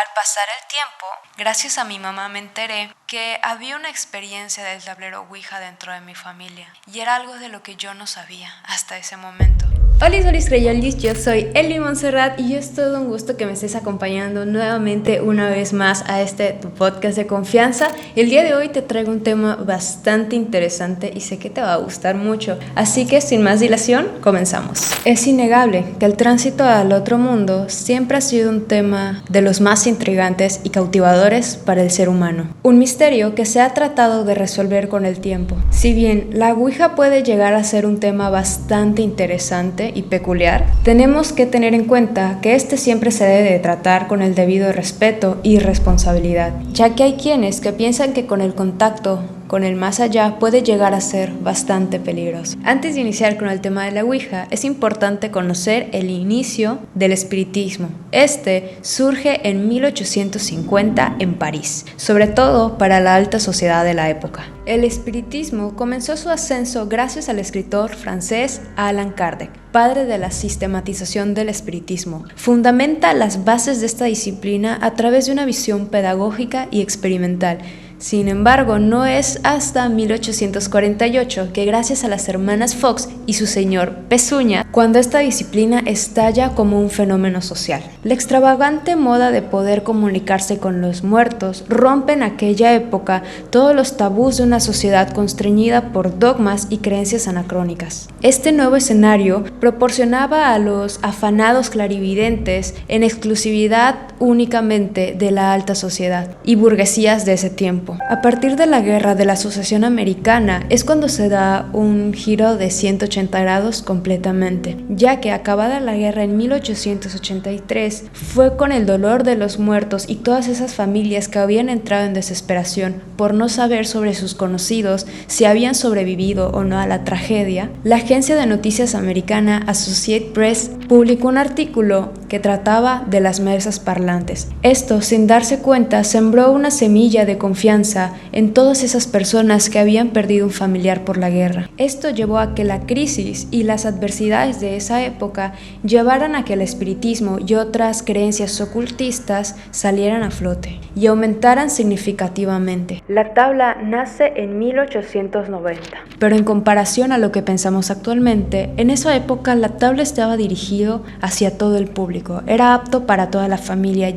Al pasar el tiempo, gracias a mi mamá me enteré que había una experiencia del tablero Ouija dentro de mi familia y era algo de lo que yo no sabía hasta ese momento. Hola Creyolis, yo soy Eli Montserrat y es todo un gusto que me estés acompañando nuevamente una vez más a tu podcast de confianza. El día de hoy te traigo un tema bastante interesante y sé que te va a gustar mucho, así que sin más dilación, comenzamos. Es innegable que el tránsito al otro mundo siempre ha sido un tema de los más intrigantes y cautivadores para el ser humano, un misterio que se ha tratado de resolver con el tiempo. Si bien la Ouija puede llegar a ser un tema bastante interesante y peculiar, tenemos que tener en cuenta que este siempre se debe de tratar con el debido respeto y responsabilidad, ya que hay quienes que piensan que con el contacto con el más allá puede llegar a ser bastante peligroso. Antes de iniciar con el tema de la Ouija, es importante conocer el inicio del espiritismo. Este surge en 1850 en París, sobre todo para la alta sociedad de la época. El espiritismo comenzó su ascenso gracias al escritor francés Allan Kardec, padre de la sistematización del espiritismo. Fundamenta las bases de esta disciplina a través de una visión pedagógica y experimental. Sin embargo, no es hasta 1848 que gracias a las hermanas Fox y su señor Pezuña, cuando esta disciplina estalla como un fenómeno social. La extravagante moda de poder comunicarse con los muertos rompe en aquella época todos los tabús de una sociedad constreñida por dogmas y creencias anacrónicas. Este nuevo escenario proporcionaba a los afanados clarividentes en exclusividad únicamente de la alta sociedad y burguesías de ese tiempo. A partir de la Guerra de la Sucesión Americana es cuando se da un giro de 180 grados completamente, ya que acabada la guerra en 1883 fue con el dolor de los muertos y todas esas familias que habían entrado en desesperación por no saber sobre sus conocidos si habían sobrevivido o no a la tragedia, la agencia de noticias americana Associated Press publicó un artículo que trataba de las mesas parlantes. Esto, sin darse cuenta, sembró una semilla de confianza en todas esas personas que habían perdido un familiar por la guerra. Esto llevó a que la crisis y las adversidades de esa época llevaran a que el espiritismo y otras creencias ocultistas salieran a flote y aumentaran significativamente. La tabla nace en 1890, pero en comparación a lo que pensamos actualmente, en esa época la tabla estaba dirigido hacia todo el público, era apto para toda la familia y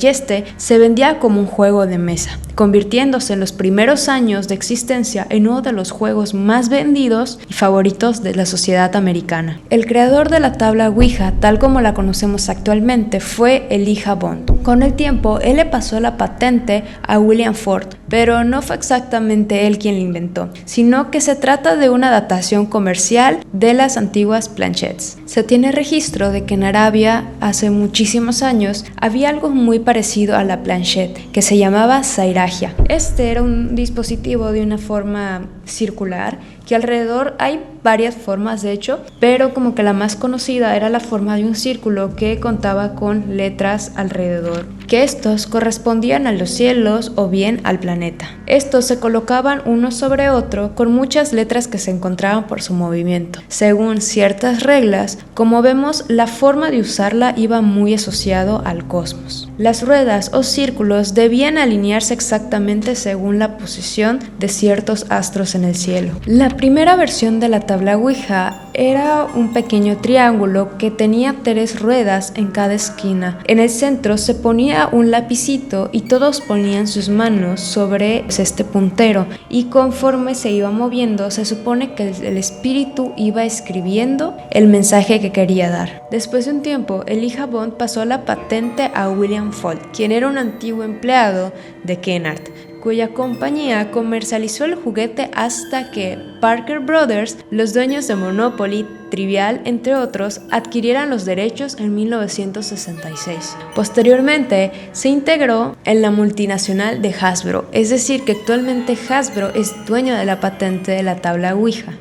se vendía como un juego de mesa, convirtiéndose en los primeros años de existencia en uno de los juegos más vendidos y favoritos de la sociedad americana. El creador de la tabla Ouija, tal como la conocemos actualmente, fue Elijah Bond. Con el tiempo, él le pasó la patente a William Ford, pero no fue exactamente él quien la inventó, sino que se trata de una datación comercial de las antiguas planchettes. Se tiene registro de que en Arabia, hace muchísimos años, había algo muy parecido a la planchette, que se llamaba zairajia. Este era un dispositivo de una forma circular, que alrededor hay varias formas de hecho, pero como que la más conocida era la forma de un círculo que contaba con letras alrededor, que estos correspondían a los cielos o bien al planeta. Estos se colocaban uno sobre otro con muchas letras que se encontraban por su movimiento. Según ciertas reglas, como vemos, la forma de usarla iba muy asociado al cosmos. Las ruedas o círculos debían alinearse exactamente según la posición de ciertos astros en el cielo. La primera versión de la tabla Ouija era un pequeño triángulo que tenía 3 ruedas en cada esquina. En el centro se ponía un lapicito y todos ponían sus manos sobre este puntero, y conforme se iba moviendo se supone que el espíritu iba escribiendo el mensaje que quería dar. Después de un tiempo, Elijah Bond pasó la patente a William Ford, quien era un antiguo empleado de Kennard, cuya compañía comercializó el juguete hasta que Parker Brothers, los dueños de Monopoly, Trivial, entre otros, adquirieran los derechos en 1966. Posteriormente, se integró en la multinacional de Hasbro, es decir, que actualmente Hasbro es dueño de la patente de la tabla Ouija.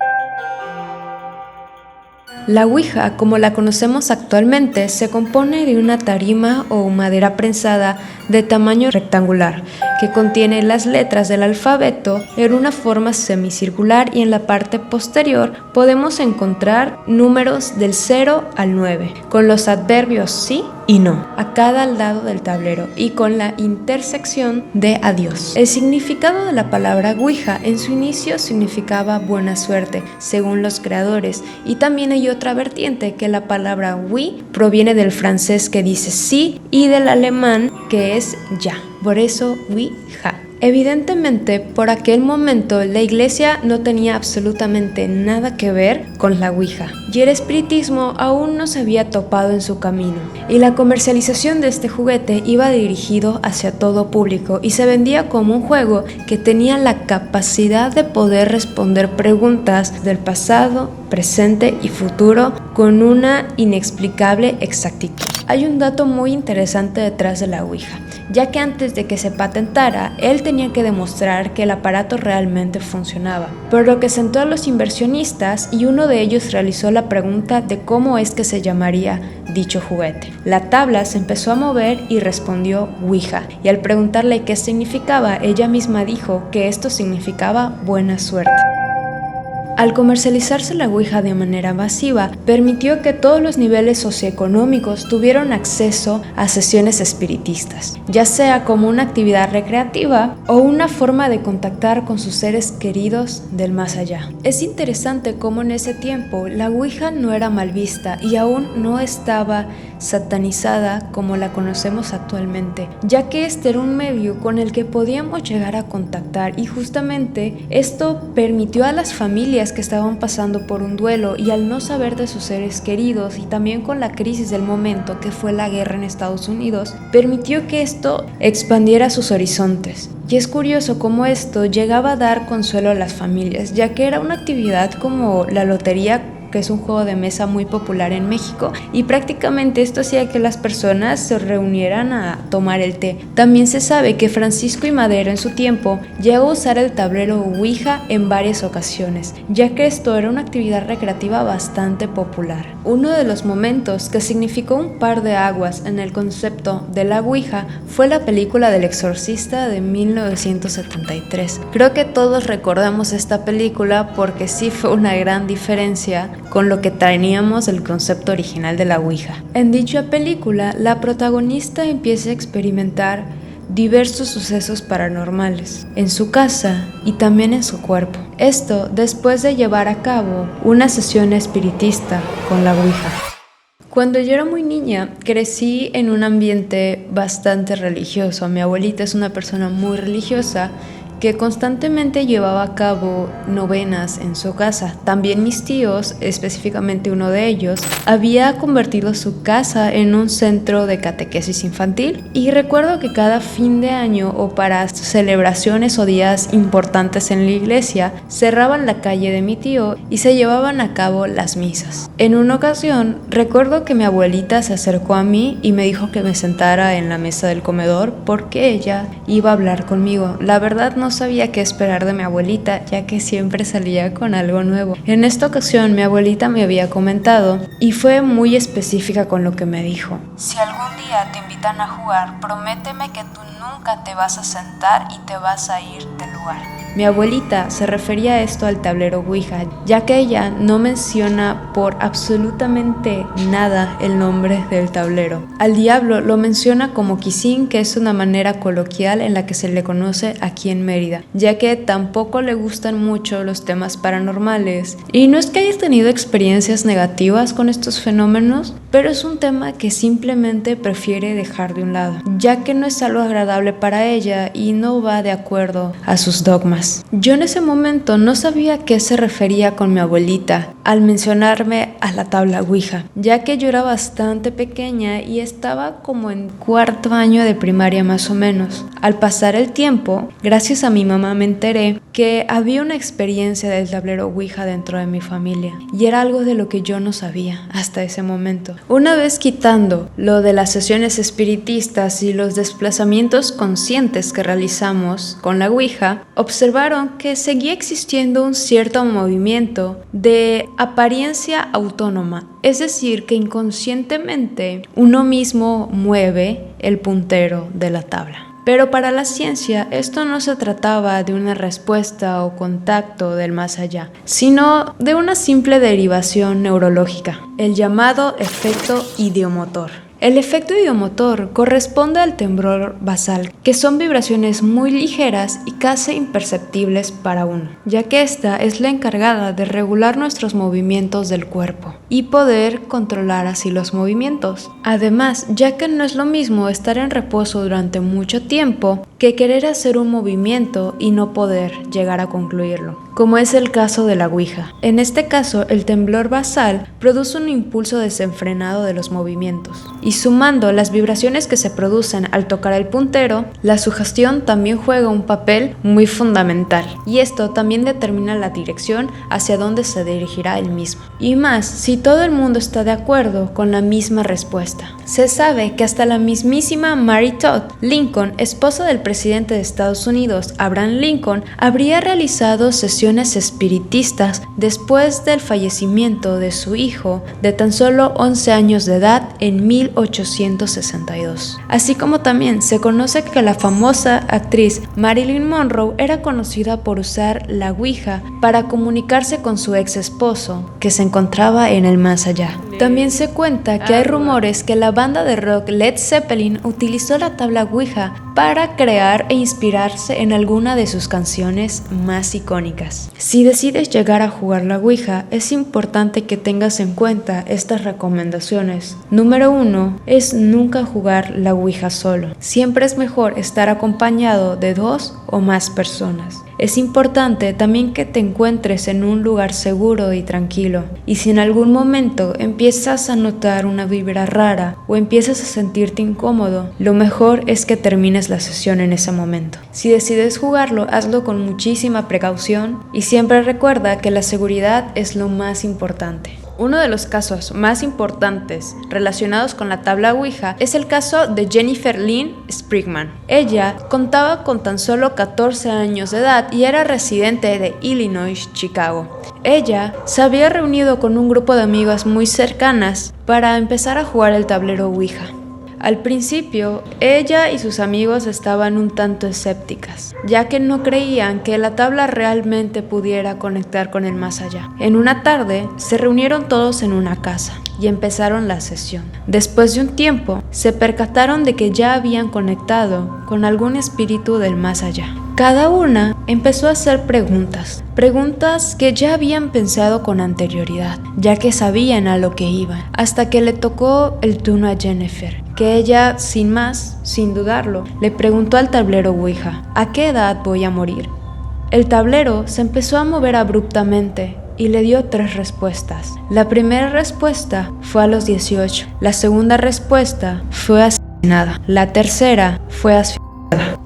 La Ouija, como la conocemos actualmente, se compone de una tarima o madera prensada de tamaño rectangular, que contiene las letras del alfabeto en una forma semicircular, y en la parte posterior podemos encontrar números del 0 al 9, con los adverbios sí y no a cada lado del tablero y con la intersección de adiós. El significado de la palabra Ouija en su inicio significaba buena suerte, según los creadores, y también hay otra vertiente que la palabra oui proviene del francés que dice sí y del alemán que es ya, por eso Ouija. Evidentemente, por aquel momento la iglesia no tenía absolutamente nada que ver con la Ouija, y el espiritismo aún no se había topado en su camino, y la comercialización de este juguete iba dirigido hacia todo público y se vendía como un juego que tenía la capacidad de poder responder preguntas del pasado, presente y futuro con una inexplicable exactitud. Hay un dato muy interesante detrás de la Ouija, ya que antes de que se patentara, él tenía que demostrar que el aparato realmente funcionaba, por lo que sentó a los inversionistas y uno de ellos realizó la pregunta de cómo es que se llamaría dicho juguete. La tabla se empezó a mover y respondió Ouija, y al preguntarle qué significaba, ella misma dijo que esto significaba buena suerte. Al comercializarse la Ouija de manera masiva, permitió que todos los niveles socioeconómicos tuvieran acceso a sesiones espiritistas, ya sea como una actividad recreativa o una forma de contactar con sus seres queridos del más allá. Es interesante cómo en ese tiempo la Ouija no era mal vista y aún no estaba satanizada como la conocemos actualmente, ya que este era un medio con el que podíamos llegar a contactar, y justamente esto permitió a las familias que estaban pasando por un duelo y al no saber de sus seres queridos, y también con la crisis del momento que fue la guerra en Estados Unidos, permitió que esto expandiera sus horizontes. Y es curioso cómo esto llegaba a dar consuelo a las familias, ya que era una actividad como la lotería, que es un juego de mesa muy popular en México, y prácticamente esto hacía que las personas se reunieran a tomar el té. También se sabe que Francisco I. Madero en su tiempo llegó a usar el tablero Ouija en varias ocasiones, ya que esto era una actividad recreativa bastante popular. Uno de los momentos que significó un par de aguas en el concepto de la Ouija fue la película del Exorcista de 1973. Creo que todos recordamos esta película porque sí fue una gran diferencia con lo que teníamos del concepto original de la Ouija. En dicha película, la protagonista empieza a experimentar diversos sucesos paranormales en su casa y también en su cuerpo. Esto después de llevar a cabo una sesión espiritista con la Ouija. Cuando yo era muy niña, crecí en un ambiente bastante religioso. Mi abuelita es una persona muy religiosa que constantemente llevaba a cabo novenas en su casa. También mis tíos, específicamente uno de ellos, había convertido su casa en un centro de catequesis infantil, y recuerdo que cada fin de año o para celebraciones o días importantes en la iglesia, cerraban la calle de mi tío y se llevaban a cabo las misas. En una ocasión, recuerdo que mi abuelita se acercó a mí y me dijo que me sentara en la mesa del comedor porque ella iba a hablar conmigo. La verdad no sabía qué esperar de mi abuelita, ya que siempre salía con algo nuevo. En esta ocasión mi abuelita me había comentado, y fue muy específica con lo que me dijo: si algún día te invitan a jugar, prométeme que tú nunca te vas a sentar y te vas a ir del lugar. Mi abuelita se refería a esto al tablero Ouija, ya que ella no menciona por absolutamente nada el nombre del tablero. Al diablo lo menciona como Quisín, que es una manera coloquial en la que se le conoce aquí en Mérida, ya que tampoco le gustan mucho los temas paranormales. Y no es que haya tenido experiencias negativas con estos fenómenos, pero es un tema que simplemente prefiere dejar de un lado, ya que no es algo agradable para ella y no va de acuerdo a sus dogmas. Yo en ese momento no sabía a qué se refería con mi abuelita al mencionarme a la tabla Ouija, ya que yo era bastante pequeña y estaba como en cuarto año de primaria más o menos. Al pasar el tiempo, gracias a mi mamá me enteré que había una experiencia del tablero Ouija dentro de mi familia, y era algo de lo que yo no sabía hasta ese momento. Una vez quitando lo de las sesiones espiritistas y los desplazamientos conscientes que realizamos con la Ouija, observé observaron que seguía existiendo un cierto movimiento de apariencia autónoma, es decir, que inconscientemente uno mismo mueve el puntero de la tabla. Pero para la ciencia esto no se trataba de una respuesta o contacto del más allá, sino de una simple derivación neurológica, el llamado efecto idiomotor. El efecto idiomotor corresponde al temblor basal, que son vibraciones muy ligeras y casi imperceptibles para uno, ya que esta es la encargada de regular nuestros movimientos del cuerpo y poder controlar así los movimientos. Además, ya que no es lo mismo estar en reposo durante mucho tiempo que querer hacer un movimiento y no poder llegar a concluirlo, como es el caso de la ouija. En este caso, el temblor basal produce un impulso desenfrenado de los movimientos, y sumando las vibraciones que se producen al tocar el puntero, la sugestión también juega un papel muy fundamental, y esto también determina la dirección hacia dónde se dirigirá el mismo. Y más, si todo el mundo está de acuerdo con la misma respuesta. Se sabe que hasta la mismísima Mary Todd Lincoln, esposa del presidente de Estados Unidos, Abraham Lincoln, habría realizado sesiones espiritistas después del fallecimiento de su hijo de tan solo 11 años de edad en 1862. Así como también se conoce que la famosa actriz Marilyn Monroe era conocida por usar la ouija para comunicarse con su ex esposo, que se encontraba en el más allá. También se cuenta que hay rumores que la banda de rock Led Zeppelin utilizó la tabla ouija para crear e inspirarse en alguna de sus canciones más icónicas. Si decides llegar a jugar la ouija, es importante que tengas en cuenta estas recomendaciones. Número 1 es nunca jugar la ouija solo. Siempre es mejor estar acompañado de 2 o más personas. Es importante también que te encuentres en un lugar seguro y tranquilo, y si en algún momento empiezas a notar una vibra rara o empiezas a sentirte incómodo, lo mejor es que termines la sesión en ese momento. Si decides jugarlo, hazlo con muchísima precaución y siempre recuerda que la seguridad es lo más importante. Uno de los casos más importantes relacionados con la tabla ouija es el caso de Jennifer Lynn Sprigman. Ella contaba con tan solo 14 años de edad y era residente de Illinois, Chicago. Ella se había reunido con un grupo de amigas muy cercanas para empezar a jugar el tablero ouija. Al principio, ella y sus amigos estaban un tanto escépticas, ya que no creían que la tabla realmente pudiera conectar con el más allá. En una tarde, se reunieron todos en una casa y empezaron la sesión. Después de un tiempo, se percataron de que ya habían conectado con algún espíritu del más allá. Cada una empezó a hacer preguntas que ya habían pensado con anterioridad, ya que sabían a lo que iban, hasta que le tocó el turno a Jennifer, que ella, sin dudarlo, le preguntó al tablero ouija: ¿a qué edad voy a morir? El tablero se empezó a mover abruptamente y le dio 3 respuestas. La primera respuesta fue a los 18, la segunda respuesta fue asesinada, la tercera fue asfixiada.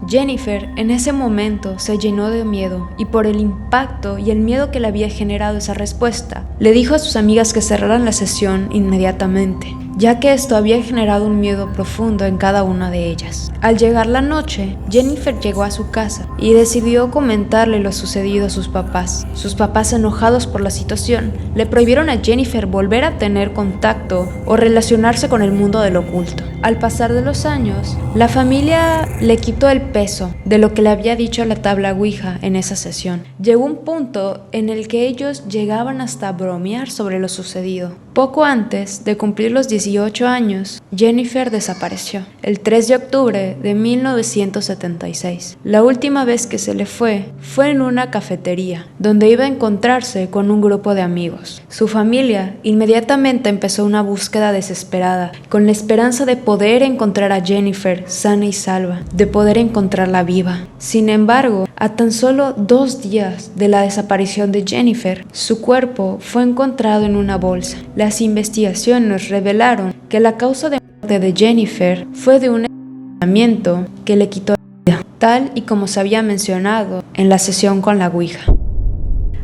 Jennifer en ese momento se llenó de miedo y por el impacto y el miedo que le había generado esa respuesta, le dijo a sus amigas que cerraran la sesión inmediatamente, ya que esto había generado un miedo profundo en cada una de ellas. Al llegar la noche, Jennifer llegó a su casa y decidió comentarle lo sucedido a sus papás. Sus papás, enojados por la situación, le prohibieron a Jennifer volver a tener contacto o relacionarse con el mundo del oculto. Al pasar de los años, la familia le quitó el peso de lo que le había dicho la tabla ouija en esa sesión. Llegó un punto en el que ellos llegaban hasta a bromear sobre lo sucedido. Poco antes de cumplir los 18 años, Jennifer desapareció el 3 de octubre de 1976. La última vez que se le fue en una cafetería, donde iba a encontrarse con un grupo de amigos. Su familia inmediatamente empezó una búsqueda desesperada, con la esperanza de poder encontrar a Jennifer sana y salva, de poder encontrarla viva. Sin embargo, a tan solo 2 días de la desaparición de Jennifer, su cuerpo fue encontrado en una bolsa. Las investigaciones revelaron que la causa de muerte de Jennifer fue de un envenenamiento que le quitó la vida, tal y como se había mencionado en la sesión con la ouija.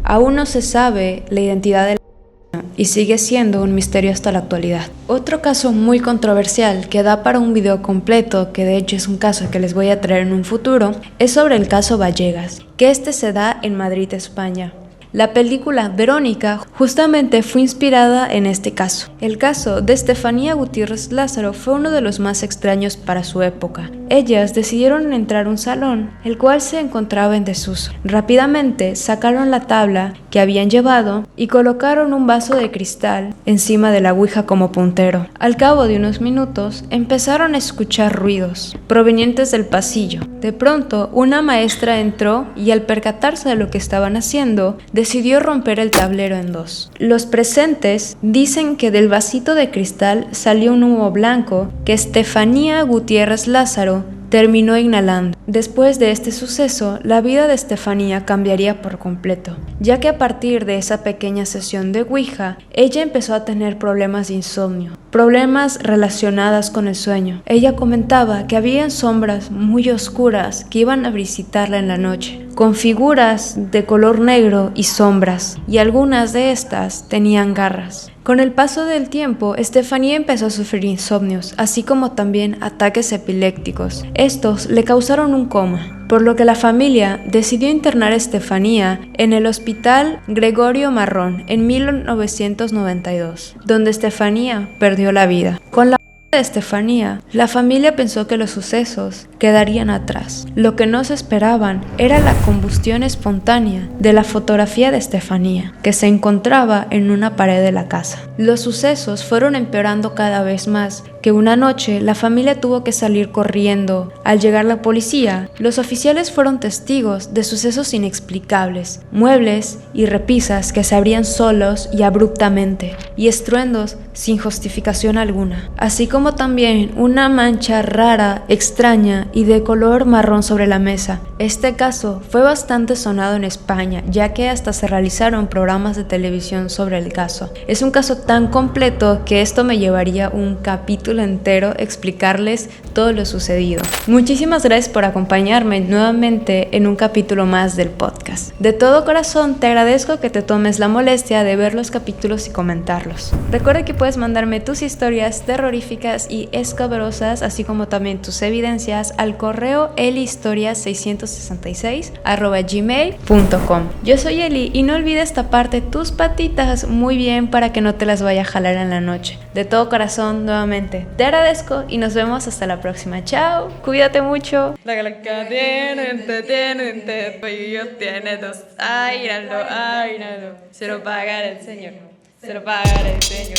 Aún no se sabe la identidad del asesino y sigue siendo un misterio hasta la actualidad. Otro caso muy controversial que da para un video completo, que de hecho es un caso que les voy a traer en un futuro, es sobre el caso Vallegas, que este se da en Madrid, España. La película Verónica justamente fue inspirada en este caso. El caso de Estefanía Gutiérrez Lázaro fue uno de los más extraños para su época. Ellas decidieron entrar a un salón, el cual se encontraba en desuso. Rápidamente sacaron la tabla que habían llevado y colocaron un vaso de cristal encima de la ouija como puntero. Al cabo de unos minutos empezaron a escuchar ruidos provenientes del pasillo. De pronto, una maestra entró y al percatarse de lo que estaban haciendo, decidió romper el tablero en dos. Los presentes dicen que del vasito de cristal salió un humo blanco que Estefanía Gutiérrez Lázaro terminó inhalando. Después de este suceso, la vida de Estefanía cambiaría por completo, ya que a partir de esa pequeña sesión de ouija, ella empezó a tener problemas de insomnio, problemas relacionados con el sueño. Ella comentaba que había sombras muy oscuras que iban a visitarla en la noche, con figuras de color negro y sombras, y algunas de estas tenían garras. Con el paso del tiempo, Estefanía empezó a sufrir insomnios, así como también ataques epilépticos. Estos le causaron un coma, por lo que la familia decidió internar a Estefanía en el Hospital Gregorio Marrón en 1992, donde Estefanía perdió la vida. Con la de Estefanía, la familia pensó que los sucesos quedarían atrás. Lo que no se esperaban era la combustión espontánea de la fotografía de Estefanía, que se encontraba en una pared de la casa. Los sucesos fueron empeorando cada vez más, que una noche la familia tuvo que salir corriendo. Al llegar la policía, los oficiales fueron testigos de sucesos inexplicables, muebles y repisas que se abrían solos y abruptamente, y estruendos sin justificación alguna, así como también una mancha rara, extraña y de color marrón sobre la mesa. Este caso fue bastante sonado en España, ya que hasta se realizaron programas de televisión sobre el caso. Es un caso tan completo que esto me llevaría un capítulo entero explicarles todo lo sucedido. Muchísimas gracias por acompañarme nuevamente en un capítulo más del podcast. De todo corazón te agradezco que te tomes la molestia de ver los capítulos y comentarlos. Recuerda que puedes mandarme tus historias terroríficas y escabrosas, así como también tus evidencias al correo elihistorias666@gmail.com. Yo soy Eli y no olvides taparte tus patitas muy bien para que no te las vaya a jalar en la noche. De todo corazón, nuevamente, te agradezco y nos vemos hasta la próxima. Chao, cuídate mucho. La tiene dos. Ay, se lo pagará el Señor. Se lo pagará el Señor.